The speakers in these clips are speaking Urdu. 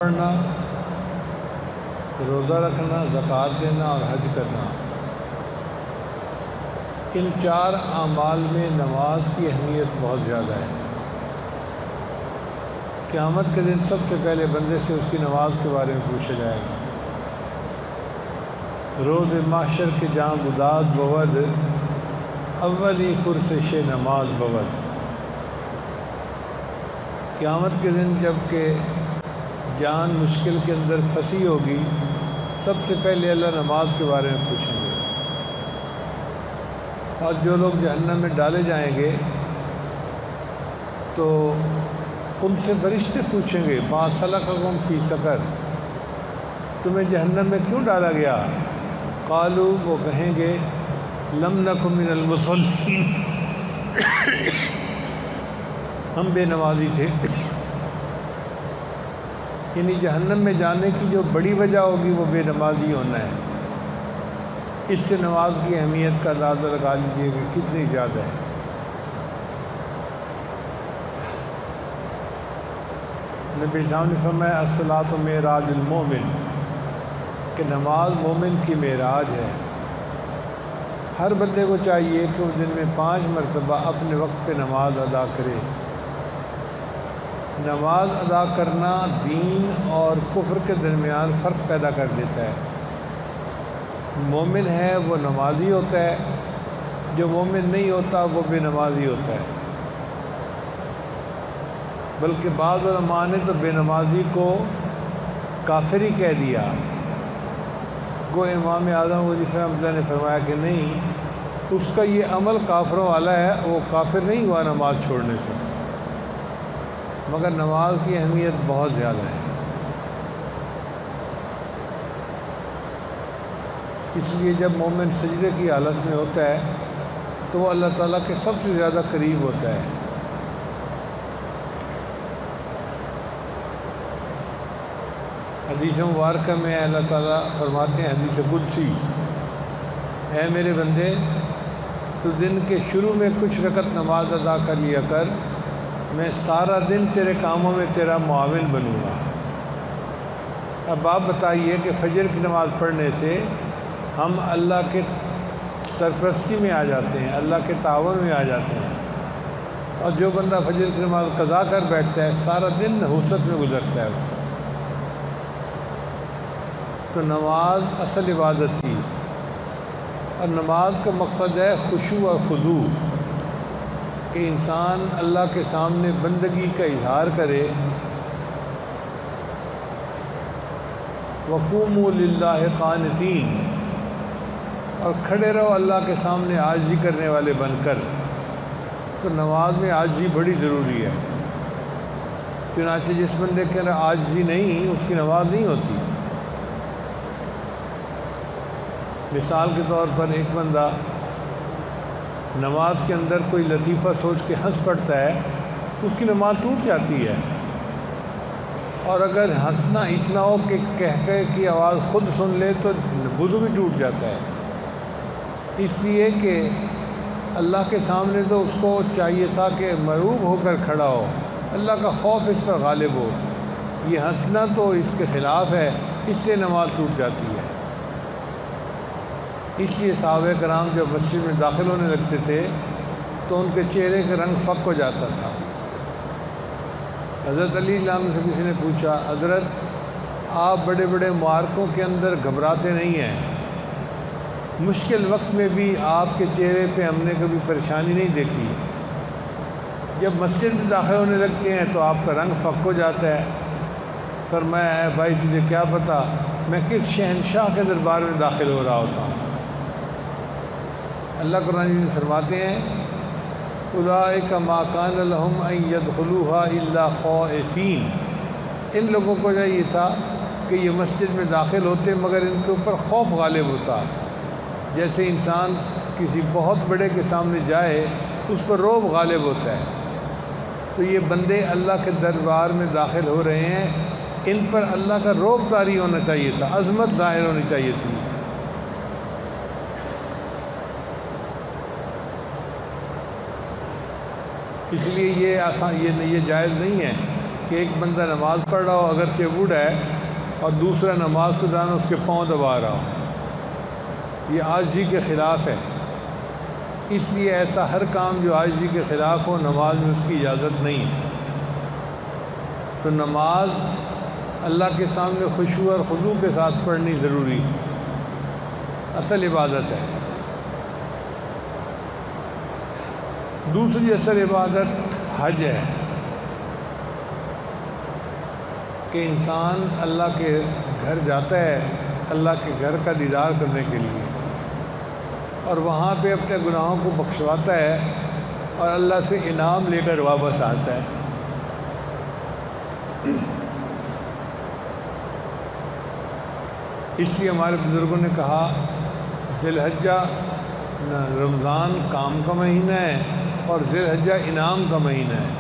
پڑھنا، روزہ رکھنا، زکوٰۃ دینا اور حج کرنا، ان 4 اعمال میں نماز کی اہمیت بہت زیادہ ہے۔ قیامت کے دن سب سے پہلے بندے سے اس کی نماز کے بارے میں پوچھا جائے گا۔ روز محشر کے جہاں گداز بود، اولی پرسش نماز بود۔ قیامت کے دن جب کہ جان مشکل کے اندر پھنسی ہوگی، سب سے پہلے اللہ نماز کے بارے میں پوچھیں گے۔ اور جو لوگ جہنم میں ڈالے جائیں گے تو ان سے فرشتے پوچھیں گے، ما سلککم فی سقر، تمہیں جہنم میں کیوں ڈالا گیا؟ قالوا، وہ کہیں گے، لم نک من المصلین، ہم بے نمازی تھے۔ یعنی جہنم میں جانے کی جو بڑی وجہ ہوگی وہ بے نمازی ہونا ہے۔ اس سے نماز کی اہمیت کا اندازہ لگا لیجیے کہ کتنی زیادہ ہے۔ نبی اسلام نے فرمایا الصلاۃ معراج المومن، کہ نماز مومن کی معراج ہے۔ ہر بندے کو چاہیے کہ وہ دن میں 5 مرتبہ اپنے وقت پہ نماز ادا کرے۔ نماز ادا کرنا دین اور کفر کے درمیان فرق پیدا کر دیتا ہے۔ مومن ہے وہ نمازی ہوتا ہے، جو مومن نہیں ہوتا وہ بے نمازی ہوتا ہے۔ بلکہ بعض علماء نے تو بے نمازی کو کافر ہی کہہ دیا۔ گو امام اعظم وظیفہ رحمۃ اللہ نے فرمایا کہ نہیں، اس کا یہ عمل کافروں والا ہے، وہ کافر نہیں ہوا نماز چھوڑنے سے، مگر نماز کی اہمیت بہت زیادہ ہے۔ اس لیے جب مومن سجدے کی حالت میں ہوتا ہے تو وہ اللہ تعالیٰ کے سب سے زیادہ قریب ہوتا ہے۔ حدیث مبارکہ میں اللہ تعالیٰ فرماتے ہیں، حدیث قدسی، اے میرے بندے، تو دن کے شروع میں کچھ رکعت نماز ادا کر لیا کر، میں سارا دن تیرے کاموں میں تیرا معاون بنوں گا۔ اب آپ بتائیے کہ فجر کی نماز پڑھنے سے ہم اللہ کے سرپرستی میں آ جاتے ہیں، اللہ کے تعاون میں آ جاتے ہیں، اور جو بندہ فجر کی نماز قضا کر بیٹھتا ہے سارا دن نحوست میں گزرتا ہے۔ تو نماز اصل عبادت تھی، اور نماز کا مقصد ہے خشوع اور خضوع، کہ انسان اللہ کے سامنے بندگی کا اظہار کرے۔ وقوموا للہ قانتین، اور کھڑے رہو اللہ کے سامنے عاجزی کرنے والے بن کر۔ تو نماز میں عاجزی بڑی ضروری ہے، چنانچہ جس بندے کے اندر عاجزی نہیں اس کی نماز نہیں ہوتی۔ مثال کے طور پر ایک بندہ نماز کے اندر کوئی لطیفہ سوچ کے ہنس پڑتا ہے، اس کی نماز ٹوٹ جاتی ہے۔ اور اگر ہنسنا اتنا ہو کہ کہہ کی آواز خود سن لے تو وضو بھی ٹوٹ جاتا ہے۔ اس لیے کہ اللہ کے سامنے تو اس کو چاہیے تھا کہ مرعوب ہو کر کھڑا ہو، اللہ کا خوف اس پر غالب ہو۔ یہ ہنسنا تو اس کے خلاف ہے، اس سے نماز ٹوٹ جاتی ہے۔ اس لیے صحابہ کرام جب مسجد میں داخل ہونے لگتے تھے تو ان کے چہرے کا رنگ فک ہو جاتا تھا۔ حضرت علی اللہ عنہ سے کسی نے پوچھا، حضرت آپ بڑے بڑے معرکوں کے اندر گھبراتے نہیں ہیں، مشکل وقت میں بھی آپ کے چہرے پہ ہم نے کبھی پریشانی نہیں دیکھی، جب مسجد میں داخل ہونے لگتے ہیں تو آپ کا رنگ فک ہو جاتا ہے۔ فرمایا، ہے بھائی تجھے کیا پتہ میں کس شہنشاہ کے دربار میں داخل ہو رہا ہوتا ہوں۔ اللہ قرآن میں فرماتے ہیں، اولئک ما کان لہم ان یدخلوها الا خائفین، ان لوگوں کو یہ تھا کہ یہ مسجد میں داخل ہوتے مگر ان کے اوپر خوف غالب ہوتا، جیسے انسان کسی بہت بڑے کے سامنے جائے اس پر رعب غالب ہوتا ہے۔ تو یہ بندے اللہ کے دربار میں داخل ہو رہے ہیں، ان پر اللہ کا رعب طاری ہونا چاہیے تھا، عظمت ظاہر ہونی چاہیے تھی۔ اس لیے یہ جائز نہیں ہے کہ ایک بندہ نماز پڑھ رہا ہو اگرچہ بوڑھا ہے اور دوسرا نماز کو جانا اس کے پاؤں دبا رہا ہو، یہ عاجزی کے خلاف ہے۔ اس لیے ایسا ہر کام جو عاجزی کے خلاف ہو نماز میں اس کی اجازت نہیں ہے۔ تو نماز اللہ کے سامنے خشوع اور خضوع کے ساتھ پڑھنی ضروری، اصل عبادت ہے۔ دوسری اصل عبادت حج ہے کہ انسان اللہ کے گھر جاتا ہے اللہ کے گھر کا دیدار کرنے کے لیے، اور وہاں پہ اپنے گناہوں کو بخشواتا ہے اور اللہ سے انعام لے کر واپس آتا ہے۔ اس لیے ہمارے بزرگوں نے کہا ذی الحجہ رمضان کام کا مہینہ ہے اور ذی الحجہ انعام کا مہینہ ہے۔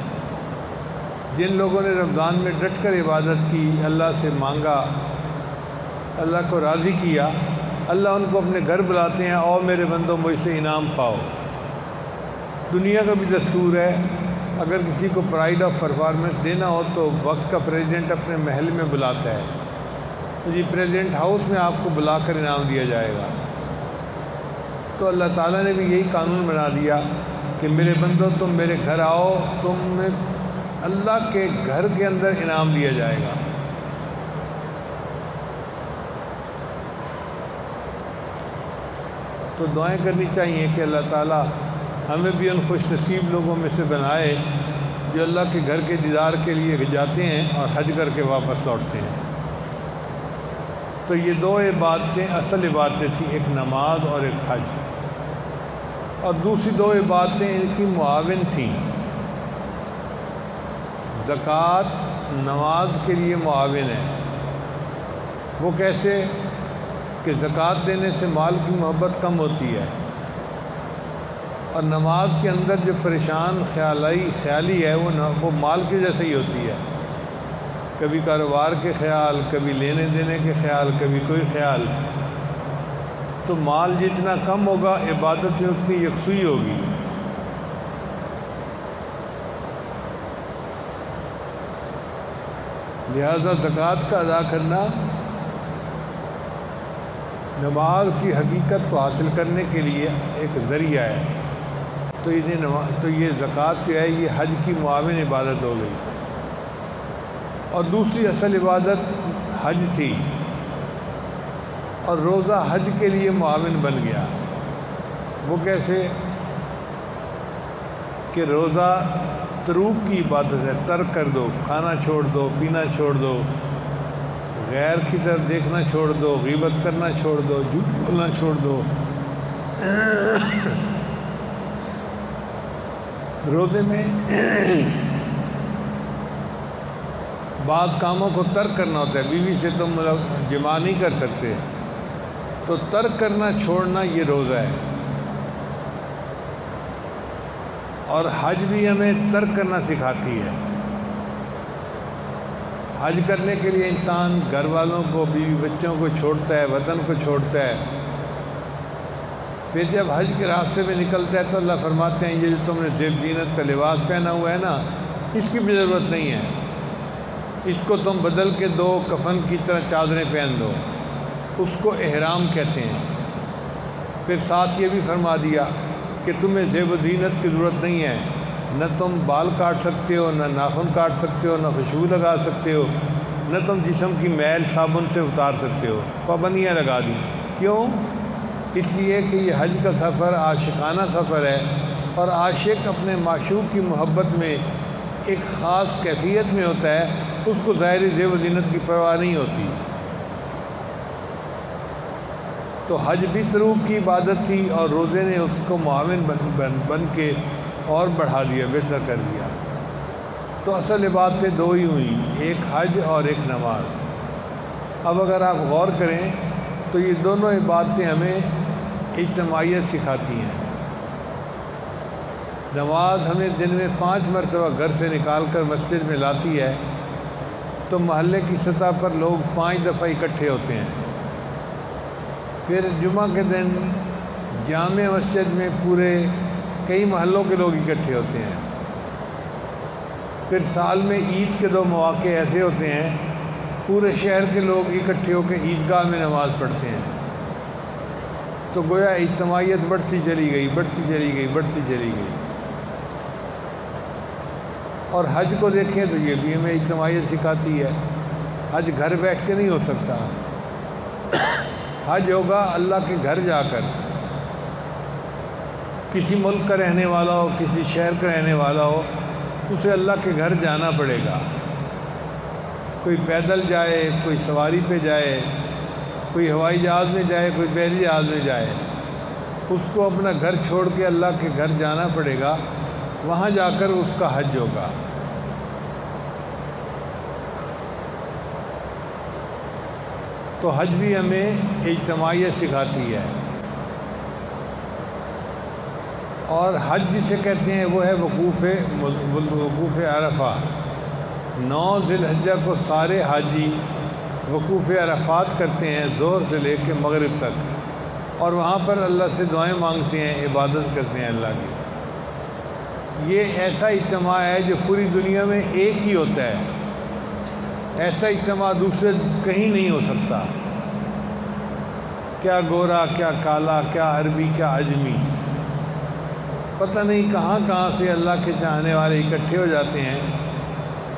جن لوگوں نے رمضان میں ڈٹ کر عبادت کی، اللہ سے مانگا، اللہ کو راضی کیا، اللہ ان کو اپنے گھر بلاتے ہیں، اور میرے بندوں مجھ سے انعام پاؤ۔ دنیا کا بھی دستور ہے، اگر کسی کو پرائڈ آف پرفارمنس دینا ہو تو وقت کا پریزیڈنٹ اپنے محل میں بلاتا ہے، تو جی پریزیڈنٹ ہاؤس میں آپ کو بلا کر انعام دیا جائے گا۔ تو اللہ تعالیٰ نے بھی یہی قانون بنا دیا کہ میرے بندوں تم میرے گھر آؤ، تمہیں اللہ کے گھر کے اندر انعام دیا جائے گا۔ تو دعائیں کرنی چاہیے کہ اللہ تعالیٰ ہمیں بھی ان خوش نصیب لوگوں میں سے بنائے جو اللہ کے گھر کے دیدار کے لیے جاتے ہیں اور حج کر کے واپس لوٹتے ہیں۔ تو یہ دو عبادتیں اصل عبادتیں تھیں، ایک نماز اور ایک حج، اور دوسری دو عبادتیں ان کی معاون تھیں۔ زکوٰۃ نماز کے لیے معاون ہے۔ وہ کیسے؟ کہ زکوٰۃ دینے سے مال کی محبت کم ہوتی ہے، اور نماز کے اندر جو پریشان خیالی ہے وہ مال کی جیسے ہی ہوتی ہے، کبھی کاروبار کے خیال، کبھی لینے دینے کے خیال، کبھی کوئی خیال۔ تو مال جتنا کم ہوگا عبادت میں اتنی یکسوئی ہوگی۔ لہذا زکوٰۃ کا ادا کرنا نماز کی حقیقت کو حاصل کرنے کے لیے ایک ذریعہ ہے۔ تو یہ زکوٰۃ جو ہے یہ حج کی معاون عبادت ہو گئی، اور دوسری اصل عبادت حج تھی، اور روزہ حج کے لیے معاون بن گیا۔ وہ کیسے؟ کہ روزہ تروک کی عبادت ہے، ترک کر دو، کھانا چھوڑ دو، پینا چھوڑ دو، غیر کی طرف دیکھنا چھوڑ دو، غیبت کرنا چھوڑ دو، جھوٹ بولنا چھوڑ دو۔ روزے میں بعض کاموں کو ترک کرنا ہوتا ہے، بیوی سے تم جماع نہیں کر سکتے، تو ترک کرنا چھوڑنا یہ روزہ ہے۔ اور حج بھی ہمیں ترک کرنا سکھاتی ہے۔ حج کرنے کے لیے انسان گھر والوں کو، بیوی بچوں کو چھوڑتا ہے، وطن کو چھوڑتا ہے، پھر جب حج کے راستے میں نکلتا ہے تو اللہ فرماتے ہیں یہ جو تم نے زیب زینت کا لباس پہنا ہوا ہے نا، اس کی بھی ضرورت نہیں ہے، اس کو تم بدل کے دو، کفن کی طرح چادریں پہن دو، اس کو احرام کہتے ہیں۔ پھر ساتھ یہ بھی فرما دیا کہ تمہیں زیب و زینت کی ضرورت نہیں ہے، نہ تم بال کاٹ سکتے ہو، نہ ناخن کاٹ سکتے ہو، نہ خوشبو لگا سکتے ہو، نہ تم جسم کی میل صابن سے اتار سکتے ہو۔ پابندیاں لگا دیں۔ کیوں؟ اس لیے کہ یہ حج کا سفر عاشقانہ سفر ہے، اور عاشق اپنے معشوق کی محبت میں ایک خاص کیفیت میں ہوتا ہے، اس کو ظاہری زیب و زینت کی پرواہ نہیں ہوتی۔ تو حج بھی تروک کی عبادت تھی، اور روزے نے اس کو معاون بن کے اور بڑھا دیا، بہتر کر دیا۔ تو اصل عبادتیں دو ہی ہوئیں، ایک حج اور ایک نماز۔ اب اگر آپ غور کریں تو یہ دونوں عبادتیں ہمیں اجتماعیت سکھاتی ہیں۔ نماز ہمیں دن میں 5 مرتبہ گھر سے نکال کر مسجد میں لاتی ہے، تو محلے کی سطح پر لوگ 5 دفعہ اکٹھے ہوتے ہیں۔ پھر جمعہ کے دن جامع مسجد میں پورے کئی محلوں کے لوگ اکٹھے ہوتے ہیں۔ پھر سال میں عید کے 2 مواقع ایسے ہوتے ہیں پورے شہر کے لوگ اکٹھے ہو کے عیدگاہ میں نماز پڑھتے ہیں، تو گویا اجتماعیت بڑھتی چلی گئی، بڑھتی چلی گئی، بڑھتی چلی گئی۔ اور حج کو دیکھیں تو یہ بھی ہمیں اجتماعیت سکھاتی ہے۔ حج گھر بیٹھ کے نہیں ہو سکتا، حج ہوگا اللہ کے گھر جا کر۔ کسی ملک کا رہنے والا ہو، کسی شہر کا رہنے والا ہو، اسے اللہ کے گھر جانا پڑے گا۔ کوئی پیدل جائے، کوئی سواری پہ جائے، کوئی ہوائی جہاز میں جائے، کوئی بحری جہاز میں جائے، اس کو اپنا گھر چھوڑ کے اللہ کے گھر جانا پڑے گا، وہاں جا کر اس کا حج ہوگا۔ تو حج بھی ہمیں اجتماعیت سکھاتی ہے۔ اور حج جسے کہتے ہیں وہ ہے وقوف عرفہ۔ 9 ذی الحجہ کو سارے حاجی وقوف عرفات کرتے ہیں، ظہر سے لے کے مغرب تک، اور وہاں پر اللہ سے دعائیں مانگتے ہیں، عبادت کرتے ہیں اللہ کی۔ یہ ایسا اجتماع ہے جو پوری دنیا میں ایک ہی ہوتا ہے، ایسا اجتماع دوسرے کہیں نہیں ہو سکتا۔ کیا گورا، کیا کالا، کیا عربی، کیا عجمی، پتہ نہیں کہاں کہاں سے اللہ کے چاہنے والے اکٹھے ہو جاتے ہیں،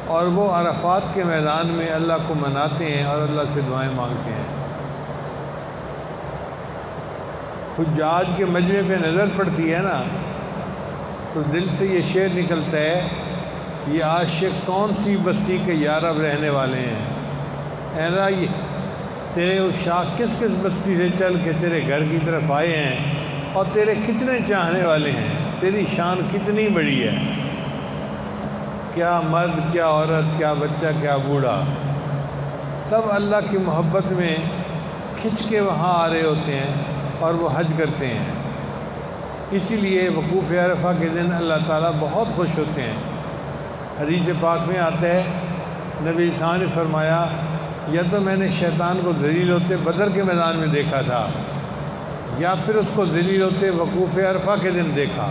اور وہ عرفات کے میدان میں اللہ کو مناتے ہیں اور اللہ سے دعائیں مانگتے ہیں۔ حجاج کے مجمع پہ نظر پڑتی ہے نا تو دل سے یہ شعر نکلتا ہے، یہ عاشق کون سی بستی کے یارب رہنے والے ہیں، اے نا یہ تیرے عشاق کس کس بستی سے چل کے تیرے گھر کی طرف آئے ہیں، اور تیرے کتنے چاہنے والے ہیں، تیری شان کتنی بڑی ہے، کیا مرد، کیا عورت، کیا بچہ، کیا بوڑھا، سب اللہ کی محبت میں کھنچ کے وہاں آ رہے ہوتے ہیں اور وہ حج کرتے ہیں۔ اسی لیے وقوف عرفہ کے دن اللہ تعالیٰ بہت خوش ہوتے ہیں۔ حدیث پاک میں آتا ہے، نبی صلی اللہ علیہ وسلم نے فرمایا، یا تو میں نے شیطان کو ذلیل ہوتے بدر کے میدان میں دیکھا تھا، یا پھر اس کو ذلیل ہوتے وقوف عرفہ کے دن دیکھا۔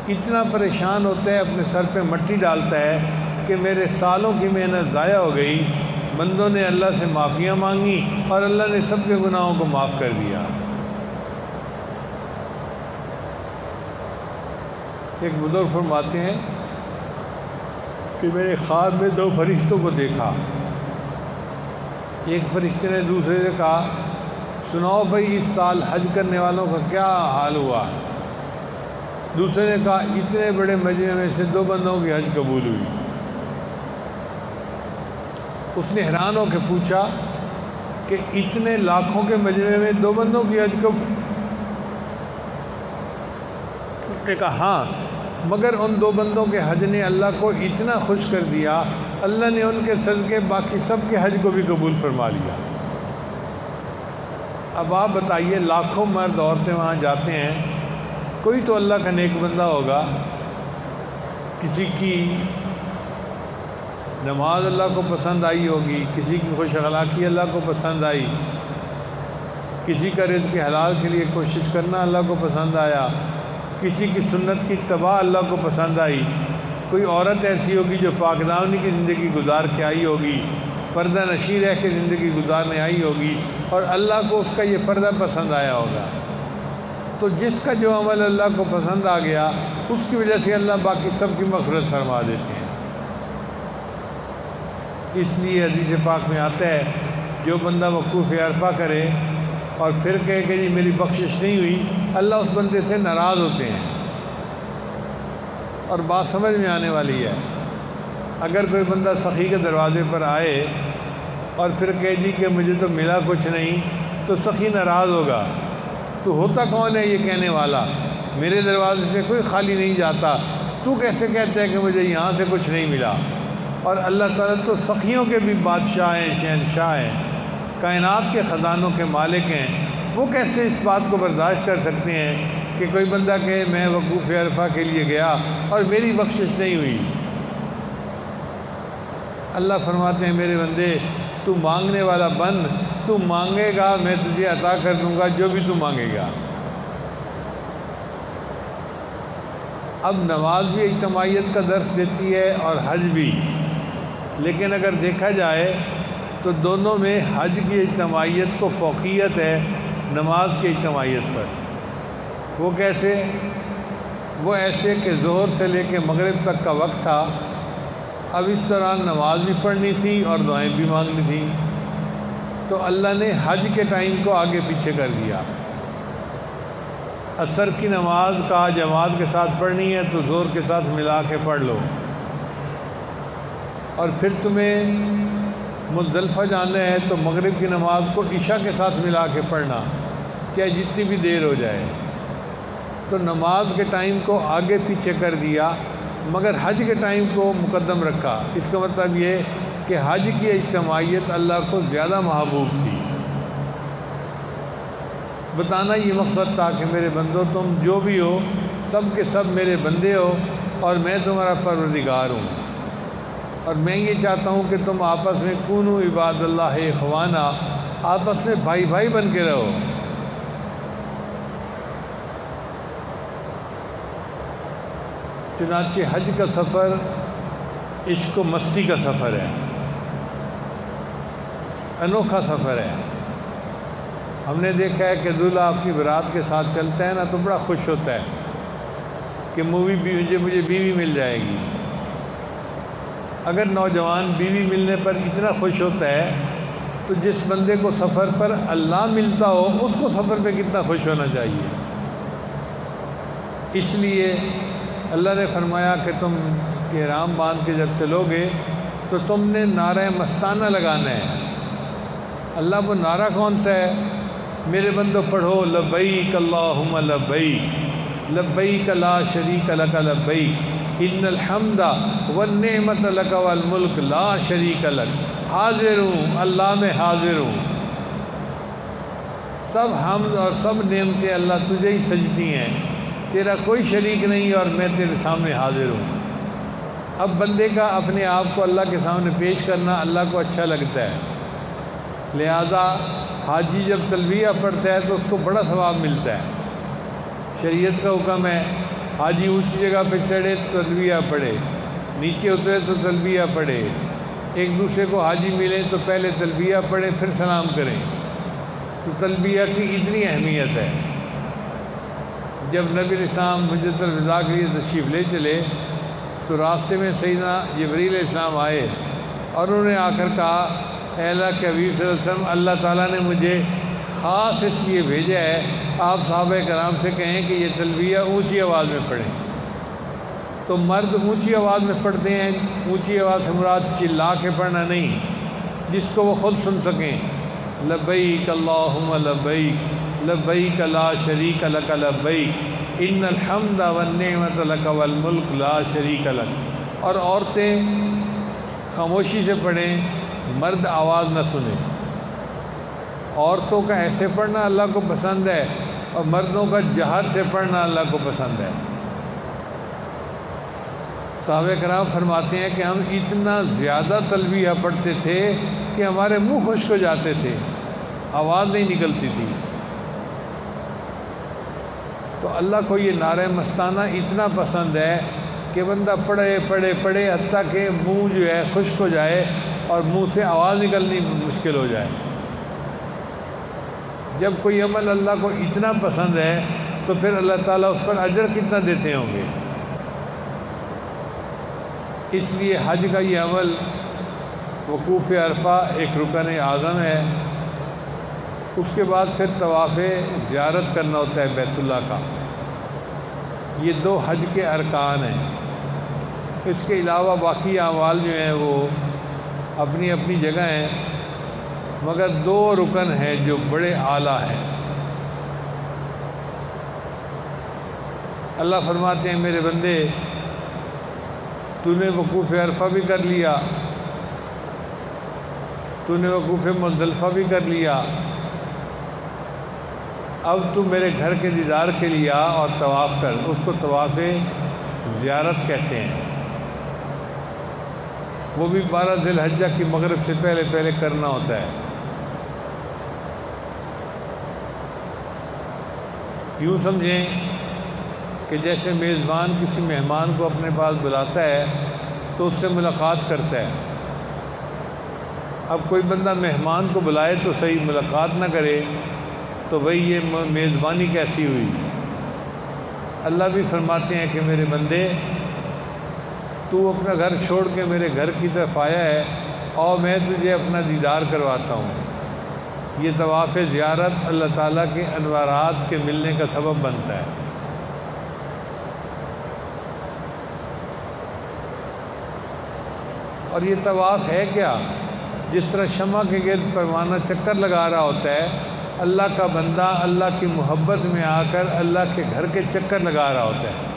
اتنا پریشان ہوتا ہے، اپنے سر پہ مٹی ڈالتا ہے کہ میرے سالوں کی محنت ضائع ہو گئی، بندوں نے اللہ سے معافیاں مانگی اور اللہ نے سب کے گناہوں کو معاف کر دیا۔ ایک بزرگ فرماتے ہیں کہ میں نے خواب میں 2 فرشتوں کو دیکھا۔ ایک فرشتے نے دوسرے سے کہا، سناؤ بھائی اس سال حج کرنے والوں کا کیا حال ہوا؟ دوسرے نے کہا، اتنے بڑے مجمع میں سے 2 بندوں کی حج قبول ہوئی۔ اس نے حیران ہو کے پوچھا کہ اتنے لاکھوں کے مجمع میں 2 بندوں کی حج قبول؟ اس نے کہا ہاں، مگر ان 2 بندوں کے حج نے اللہ کو اتنا خوش کر دیا، اللہ نے ان کے صدقے باقی سب کے حج کو بھی قبول فرما لیا۔ اب آپ بتائیے، لاکھوں مرد عورتیں وہاں جاتے ہیں، کوئی تو اللہ کا نیک بندہ ہوگا، کسی کی نماز اللہ کو پسند آئی ہوگی، کسی کی خوش اخلاقی اللہ کو پسند آئی، کسی کا رزق حلال کے لیے کوشش کرنا اللہ کو پسند آیا، کسی کی سنت کی اتباع اللہ کو پسند آئی، کوئی عورت ایسی ہوگی جو پاک دامنی کی زندگی گزار کے آئی ہوگی، پردہ نشیں رہ کے زندگی گزارنے آئی ہوگی، اور اللہ کو اس کا یہ پردہ پسند آیا ہوگا۔ تو جس کا جو عمل اللہ کو پسند آ گیا، اس کی وجہ سے اللہ باقی سب کی مغفرت فرما دیتے ہیں۔ اس لیے حدیث پاک میں آتا ہے، جو بندہ وقوف عرفہ کرے اور پھر کہے کہ جی میری بخشش نہیں ہوئی، اللہ اس بندے سے ناراض ہوتے ہیں۔ اور بات سمجھ میں آنے والی ہے، اگر کوئی بندہ سخی کے دروازے پر آئے اور پھر کہے جی کہ مجھے تو ملا کچھ نہیں، تو سخی ناراض ہوگا۔ تو ہوتا کون ہے یہ کہنے والا؟ میرے دروازے سے کوئی خالی نہیں جاتا، تو کیسے کہتا ہے کہ مجھے یہاں سے کچھ نہیں ملا؟ اور اللہ تعالیٰ تو سخیوں کے بھی بادشاہ ہیں، شہنشاہ ہیں، کائنات کے خزانوں کے مالک ہیں، وہ کیسے اس بات کو برداشت کر سکتے ہیں کہ کوئی بندہ کہے میں وقوف عرفہ کے لیے گیا اور میری بخشش نہیں ہوئی؟ اللہ فرماتے ہیں، میرے بندے تو مانگنے والا بن، تو مانگے گا میں تجھے عطا کر دوں گا جو بھی تو مانگے گا۔ اب نماز بھی اجتماعیت کا درس دیتی ہے اور حج بھی، لیکن اگر دیکھا جائے تو دونوں میں حج کی اجتماعیت کو فوقیت ہے نماز کی اجتماعیت پر۔ وہ کیسے؟ وہ ایسے کہ ظہر سے لے کے مغرب تک کا وقت تھا، اب اس دوران نماز بھی پڑھنی تھی اور دعائیں بھی مانگنی تھیں، تو اللہ نے حج کے ٹائم کو آگے پیچھے کر دیا۔ عصر کی نماز کا جماعت کے ساتھ پڑھنی ہے تو ظہر کے ساتھ ملا کے پڑھ لو، اور پھر تمہیں مزدلفہ جانا ہے تو مغرب کی نماز کو عشاء کے ساتھ ملا کے پڑھنا، چاہے جتنی بھی دیر ہو جائے۔ تو نماز کے ٹائم کو آگے پیچھے کر دیا، مگر حج کے ٹائم کو مقدم رکھا۔ اس کا مطلب یہ کہ حج کی اجتماعیت اللہ کو زیادہ محبوب تھی۔ بتانا یہ مقصد تھا کہ میرے بندو تم جو بھی ہو سب کے سب میرے بندے ہو، اور میں تمہارا پروردگار ہوں، اور میں یہ چاہتا ہوں کہ تم آپس میں کونو عباد اللہ اخوانا، آپس میں بھائی بھائی بن کے رہو۔ چنانچہ حج کا سفر عشق و مستی کا سفر ہے، انوکھا سفر ہے۔ ہم نے دیکھا ہے کہ دولہا اپنی برات کے ساتھ چلتا ہے نا تو بڑا خوش ہوتا ہے کہ مجھے بیوی مل جائے گی۔ اگر نوجوان بیوی ملنے پر اتنا خوش ہوتا ہے تو جس بندے کو سفر پر اللہ ملتا ہو اس کو سفر پہ کتنا خوش ہونا چاہیے۔ اس لیے اللہ نے فرمایا کہ تم احرام باندھ کے جب چلو گے تو تم نے نعرہ مستانہ لگانا ہے۔ اللہ وہ نعرہ کون سا ہے؟ میرے بندو پڑھو، لبیک اللہم لبیک، لبیک لا شریک لک لبیک، ان الحمد والنعمت لک والملک لا شریک لک، حاضر ہوں، اللہ میں حاضر ہوں، سب حمد اور سب نعمتیں اللہ تجھے ہی سجتی ہیں، تیرا کوئی شریک نہیں اور میں تیرے سامنے حاضر ہوں۔ اب بندے کا اپنے آپ کو اللہ کے سامنے پیش کرنا اللہ کو اچھا لگتا ہے، لہذا حاجی جب تلبیہ پڑھتا ہے تو اس کو بڑا ثواب ملتا ہے۔ شریعت کا حکم ہے حاجی اونچی جگہ پہ چڑھے تو تلبیہ پڑھے، نیچے اترے تو تلبیہ پڑھے، ایک دوسرے کو حاجی ملیں تو پہلے تلبیہ پڑھیں پھر سلام کریں۔ تو تلبیہ کی اتنی اہمیت ہے۔ جب نبی علیہ السلام حجۃ الوداع کے لیے تشریف لے چلے تو راستے میں سیدنا جبریل علیہ السلام آئے اور انہوں نے آ کر کہا، اے اللہ کے حبیب صلی اللہ علیہ وسلم، اللہ تعالیٰ نے مجھے خاص اس لیے بھیجا ہے، آپ صحابہ کرام سے کہیں کہ یہ تلبیہ اونچی آواز میں پڑھیں۔ تو مرد اونچی آواز میں پڑھتے ہیں، اونچی آواز سے مراد چلا کے پڑھنا نہیں، جس کو وہ خود سن سکیں، لبیک اللہم لبیک، لبیک لا شریک لک لبیک، ان الحمد والنعمت لک والملک لا شریک لک۔ اور عورتیں خاموشی سے پڑھیں، مرد آواز نہ سنیں۔ عورتوں کا ایسے پڑھنا اللہ کو پسند ہے اور مردوں کا جہر سے پڑھنا اللہ کو پسند ہے۔ صحابہ کرام فرماتے ہیں کہ ہم اتنا زیادہ تلبیہ پڑھتے تھے کہ ہمارے منہ خشک ہو جاتے تھے، آواز نہیں نکلتی تھی۔ تو اللہ کو یہ نعرہ مستانہ اتنا پسند ہے کہ بندہ پڑھے پڑھے پڑھے حتیٰ کہ منہ جو ہے خشک ہو جائے اور منہ سے آواز نکلنی مشکل ہو جائے۔ جب کوئی عمل اللہ کو اتنا پسند ہے تو پھر اللہ تعالیٰ اس پر اجر کتنا دیتے ہوں گے۔ اس لیے حج کا یہ عمل وقوف عرفہ ایک رکن اعظم ہے۔ اس کے بعد پھر طواف زیارت کرنا ہوتا ہے بیت اللہ کا۔ یہ دو حج کے ارکان ہیں۔ اس کے علاوہ باقی اعمال جو ہیں وہ اپنی اپنی جگہ ہیں، مگر دو رکن ہیں جو بڑے اعلیٰ ہیں۔ اللہ فرماتے ہیں میرے بندے، تو نے وقوف عرفہ بھی کر لیا، تو نے وقوف مزدلفہ بھی کر لیا، اب تو میرے گھر کے دیدار کے لیے آ اور طواف کر۔ اس کو طواف زیارت کہتے ہیں۔ وہ بھی 12 ذی الحجہ کی مغرب سے پہلے پہلے کرنا ہوتا ہے۔ یوں سمجھیں کہ جیسے میزبان کسی مہمان کو اپنے پاس بلاتا ہے تو اس سے ملاقات کرتا ہے۔ اب کوئی بندہ مہمان کو بلائے تو صحیح، ملاقات نہ کرے تو بھئی یہ میزبانی کیسی ہوئی؟ اللہ بھی فرماتے ہیں کہ میرے بندے تو اپنا گھر چھوڑ کے میرے گھر کی طرف آیا ہے اور میں تجھے اپنا دیدار کرواتا ہوں۔ یہ طواف زیارت اللہ تعالیٰ کے انوارات کے ملنے کا سبب بنتا ہے۔ اور یہ طواف ہے کیا؟ جس طرح شمع کے گرد پروانہ چکر لگا رہا ہوتا ہے، اللہ کا بندہ اللہ کی محبت میں آ کر اللہ کے گھر کے چکر لگا رہا ہوتا ہے۔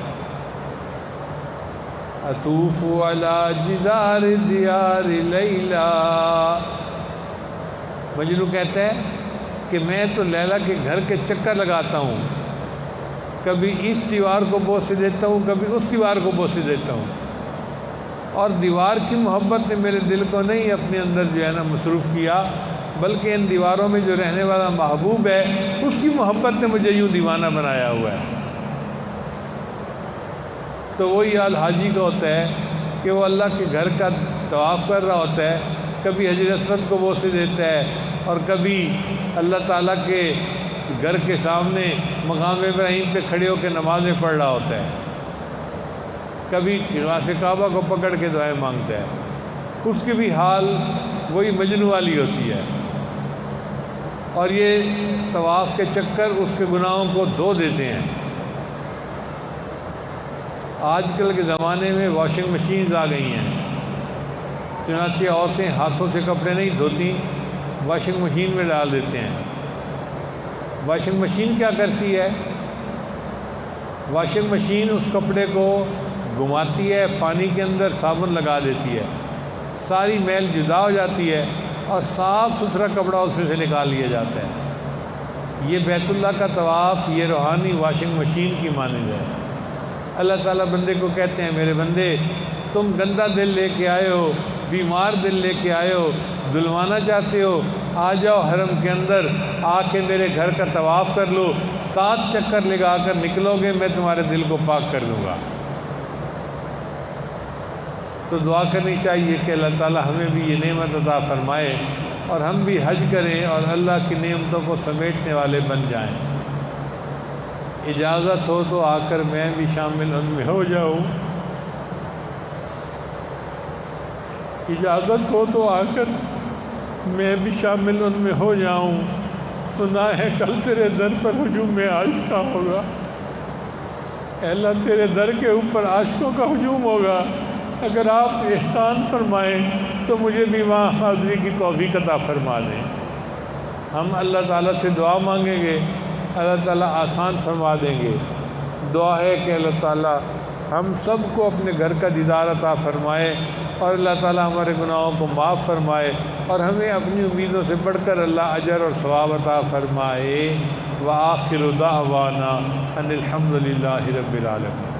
اطوف علی جدار دیار لیلا، مجنوں کہتا ہے کہ میں تو لیلا کے گھر کے چکر لگاتا ہوں، کبھی اس دیوار کو بوسے دیتا ہوں، کبھی اس دیوار کو بوسے دیتا ہوں، اور دیوار کی محبت نے میرے دل کو نہیں اپنے اندر جو ہے نا مصروف کیا، بلکہ ان دیواروں میں جو رہنے والا محبوب ہے اس کی محبت نے مجھے یوں دیوانہ بنایا ہوا ہے۔ تو وہی حال حاجی کا ہوتا ہے کہ وہ اللہ کے گھر کا طواف کر رہا ہوتا ہے، کبھی حجر اسود کو بوسے دیتا ہے اور کبھی اللہ تعالیٰ کے گھر کے سامنے مقام ابراہیم پہ کھڑے ہو کے نمازیں پڑھ رہا ہوتا ہے، کبھی غلاف کعبہ کو پکڑ کے دعائیں مانگتا ہے۔ اس کی بھی حال وہی مجنوں والی ہوتی ہے، اور یہ طواف کے چکر اس کے گناہوں کو دھو دیتے ہیں۔ آج کل کے زمانے میں واشنگ مشینز آ گئی ہیں، چنانچہ عورتیں ہاتھوں سے کپڑے نہیں دھوتی، واشنگ مشین میں ڈال دیتے ہیں۔ واشنگ مشین کیا کرتی ہے؟ واشنگ مشین اس کپڑے کو گھماتی ہے، پانی کے اندر صابن لگا دیتی ہے، ساری میل جدا ہو جاتی ہے اور صاف ستھرا کپڑا اس میں سے نکال لیا جاتا ہے۔ یہ بیت اللہ کا طواف یہ روحانی واشنگ مشین کی مانند ہے۔ اللہ تعالیٰ بندے کو کہتے ہیں میرے بندے تم گندا دل لے کے آئے ہو، بیمار دل لے کے آئے ہو، دھلوانا چاہتے ہو، آ جاؤ حرم کے اندر، آ کے میرے گھر کا طواف کر لو، 7 چکر لگا کر نکلو گے، میں تمہارے دل کو پاک کر دوں گا۔ تو دعا کرنی چاہیے کہ اللہ تعالیٰ ہمیں بھی یہ نعمت عطا فرمائے اور ہم بھی حج کریں اور اللہ کی نعمتوں کو سمیٹنے والے بن جائیں۔ اجازت ہو تو آ کر میں بھی شامل ان میں ہو جاؤں، اجازت ہو تو آ کر میں بھی شامل ان میں ہو جاؤں۔ سنا ہے کل تیرے در پر ہجوم عاشقاں ہوگا، اے اللہ تیرے در کے اوپر عاشقوں کا ہجوم ہوگا، اگر آپ احسان فرمائیں تو مجھے بھی وہاں حاضری کی توفیق عطا فرما دیں۔ ہم اللہ تعالیٰ سے دعا مانگیں گے، اللہ تعالیٰ آسان فرما دیں گے۔ دعا ہے کہ اللہ تعالیٰ ہم سب کو اپنے گھر کا دیدار عطا فرمائے اور اللہ تعالیٰ ہمارے گناہوں کو معاف فرمائے اور ہمیں اپنی امیدوں سے بڑھ کر اللہ اجر اور ثواب عطا فرمائے۔ وآخر دعوانا ان الحمد للہ رب العالمین۔